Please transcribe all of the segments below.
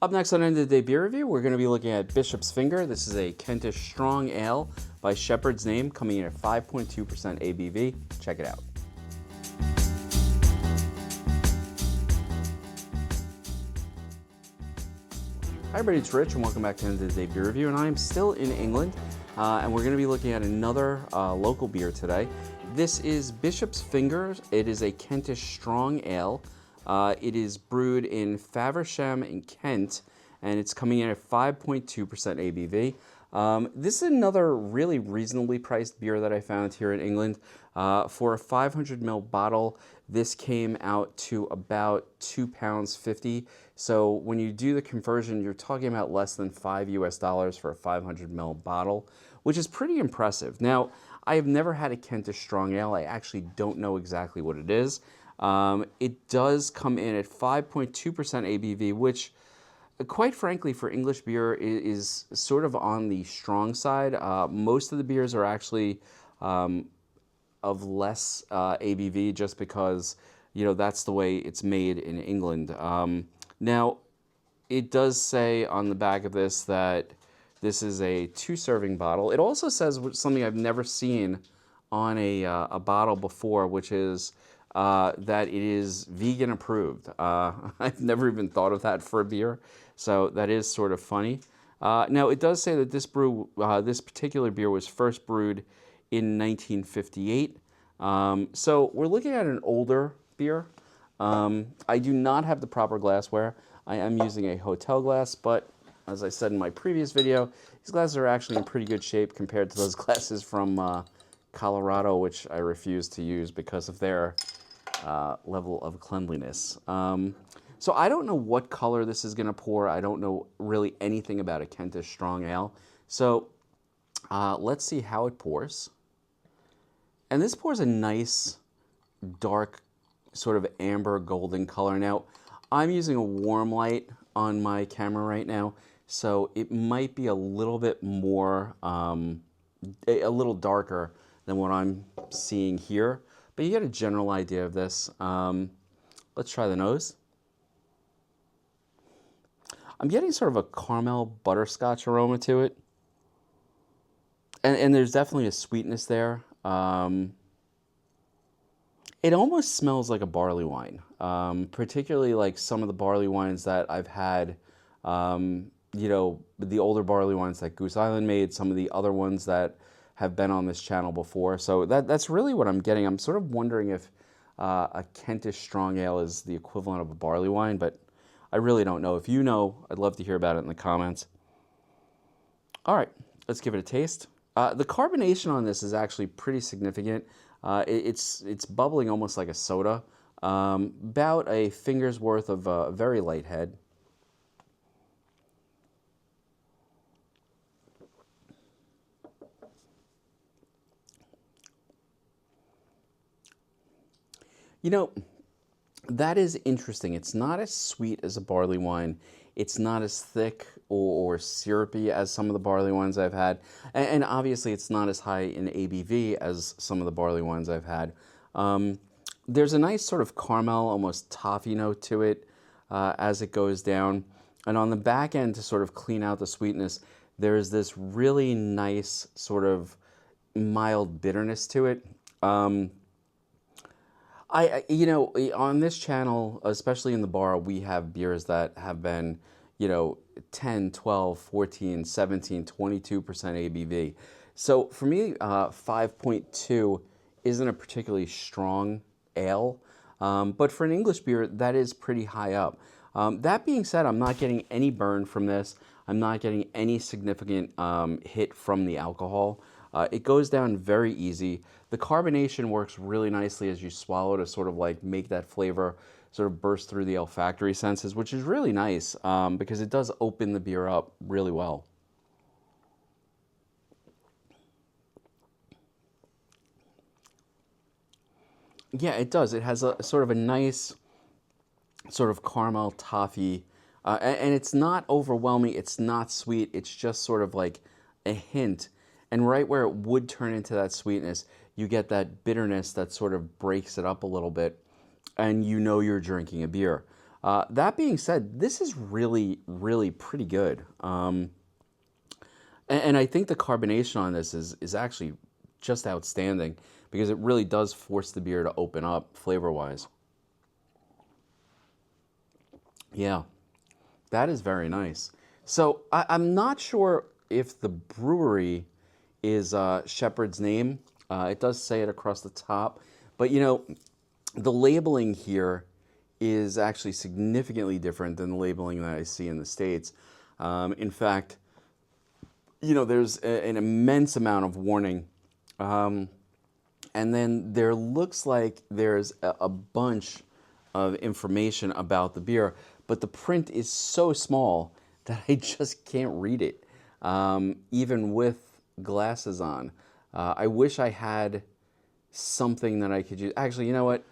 Up next on End of the Day Beer Review, we're going to be looking at Bishop's Finger. This is a Kentish Strong Ale by Shepherd Neame, coming in at 5.2% ABV. Check it out. Hi everybody, it's Rich and welcome back to End of the Day Beer Review, and I am still in England, and we're going to be looking at another local beer today. This is Bishop's Finger. It is a Kentish Strong Ale. It is brewed in Faversham in Kent, and it's coming in at 5.2% ABV. This is another really reasonably priced beer that I found here in England. For a 500ml bottle, this came out to about £2.50. So when you do the conversion, you're talking about less than $5 for a 500ml bottle, which is pretty impressive. Now, I have never had a Kentish Strong Ale. I actually don't know exactly what it is. It does come in at 5.2% ABV, which, quite frankly, for English beer is sort of on the strong side. Most of the beers are actually of less ABV, just because, you know, that's the way it's made in England. Now, it does say on the back of this that this is a 2-serving bottle. It also says something I've never seen on a bottle before, which is that it is vegan approved. I've never even thought of that for a beer, so that is sort of funny. Now, it does say that this particular beer was first brewed in 1958. So we're looking at an older beer. I do not have the proper glassware. I am using a hotel glass, but as I said in my previous video, these glasses are actually in pretty good shape compared to those glasses from Colorado, which I refuse to use because of their level of cleanliness. So I don't know what color this is going to pour. I don't know really anything about a Kentish Strong Ale. So let's see how it pours. And this pours a nice, dark, sort of amber golden color. Now, I'm using a warm light on my camera right now, so it might be a little bit more, a little darker than what I'm seeing here. But you get a general idea of this. Let's try the nose. I'm getting sort of a caramel butterscotch aroma to it. And there's definitely a sweetness there. It almost smells like a barley wine, particularly like some of the barley wines that I've had, you know, the older barley wines that Goose Island made, some of the other ones that have been on this channel before. So that's really what I'm getting. I'm sort of wondering if a Kentish Strong Ale is the equivalent of a barley wine, but I really don't know. If you know, I'd love to hear about it in the comments. All right, let's give it a taste. The carbonation on this is actually pretty significant. It's bubbling almost like a soda. About a finger's worth of a very light head. You know, that is interesting. It's not as sweet as a barley wine. It's not as thick or syrupy as some of the barley wines I've had. And obviously it's not as high in ABV as some of the barley wines I've had. There's a nice sort of caramel, almost toffee note to it as it goes down. And on the back end, to sort of clean out the sweetness, there's this really nice sort of mild bitterness to it. You know, on this channel, especially in the bar, we have beers that have been, you know, 10, 12, 14, 17, 22% ABV. So for me, 5.2 isn't a particularly strong ale, but for an English beer, that is pretty high up. That being said, I'm not getting any burn from this. I'm not getting any significant hit from the alcohol. It goes down very easy. The carbonation works really nicely as you swallow to sort of like make that flavor sort of burst through the olfactory senses, which is really nice because it does open the beer up really well. Yeah, it does. It has a sort of a nice sort of caramel toffee, and it's not overwhelming. It's not sweet. It's just sort of like a hint. And right where it would turn into that sweetness, you get that bitterness that sort of breaks it up a little bit, and you know you're drinking a beer. That being said, this is really, really pretty good. And I think the carbonation on this is actually just outstanding because it really does force the beer to open up flavor-wise. Yeah, that is very nice. So I'm not sure if the brewery is Shepherd's Neame. It does say it across the top, but you know, the labeling here is actually significantly different than the labeling that I see in the States. In fact, you know, there's an immense amount of warning. And then there looks like there's a bunch of information about the beer, but the print is so small that I just can't read it, even with glasses on. I wish I had something that I could use. Actually, you know what?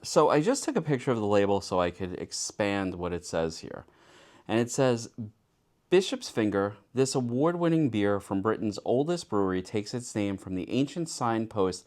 So I just took a picture of the label so I could expand what it says here. And it says, Bishop's Finger, this award-winning beer from Britain's oldest brewery, takes its name from the ancient signpost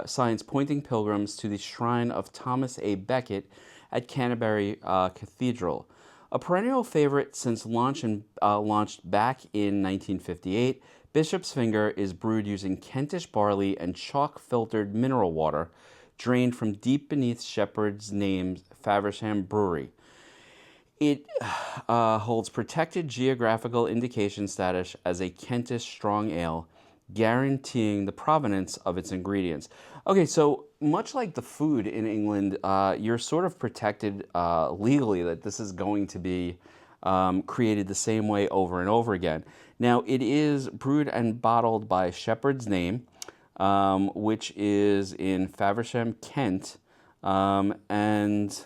signs pointing pilgrims to the shrine of Thomas A. Becket at Canterbury Cathedral. A perennial favorite since launched back in 1958, Bishop's Finger is brewed using Kentish barley and chalk-filtered mineral water drained from deep beneath Shepherd Neame's Faversham Brewery. It holds protected geographical indication status as a Kentish strong ale, guaranteeing the provenance of its ingredients. Okay, so much like the food in England, you're sort of protected legally that this is going to be created the same way over and over again. Now, it is brewed and bottled by Shepherd's Neame, which is in Faversham, Kent, and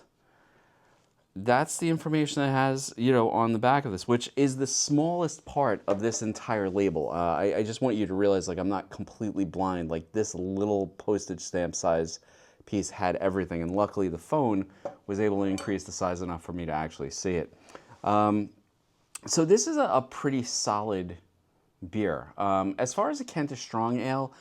that's the information that has, you know, on the back of this, which is the smallest part of this entire label. I just want you to realize, like, I'm not completely blind. Like, this little postage stamp size piece had everything, and luckily the phone was able to increase the size enough for me to actually see it. So this is a pretty solid beer. As far as a Kentish strong ale,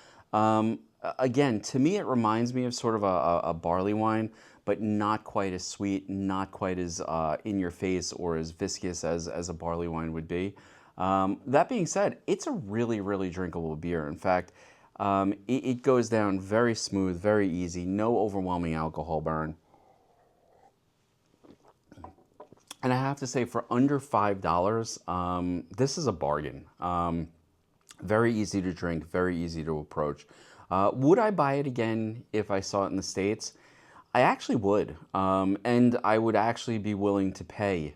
again, to me it reminds me of sort of a barley wine, but not quite as sweet, not quite as in your face or as viscous as a barley wine would be. That being said, it's a really, really drinkable beer. In fact, it goes down very smooth, very easy, no overwhelming alcohol burn. And I have to say, for under $5, this is a bargain. Very easy to drink, very easy to approach. Would I buy it again if I saw it in the States? I actually would, and I would actually be willing to pay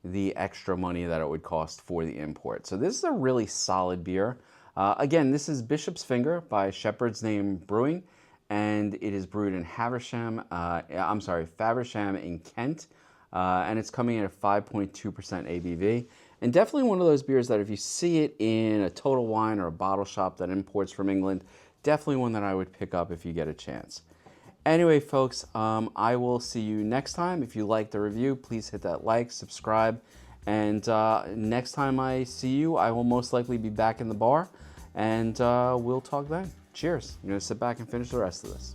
the extra money that it would cost for the import. So this is a really solid beer. Again, this is Bishop's Finger by Shepherd's Neame Brewing, and it is brewed in Faversham in Kent, and it's coming in at 5.2% ABV. And definitely one of those beers that if you see it in a Total Wine or a bottle shop that imports from England, definitely one that I would pick up if you get a chance. Anyway, folks, I will see you next time. If you liked the review, please hit that like, subscribe, and next time I see you, I will most likely be back in the bar, and we'll talk then. Cheers. I'm going to sit back and finish the rest of this.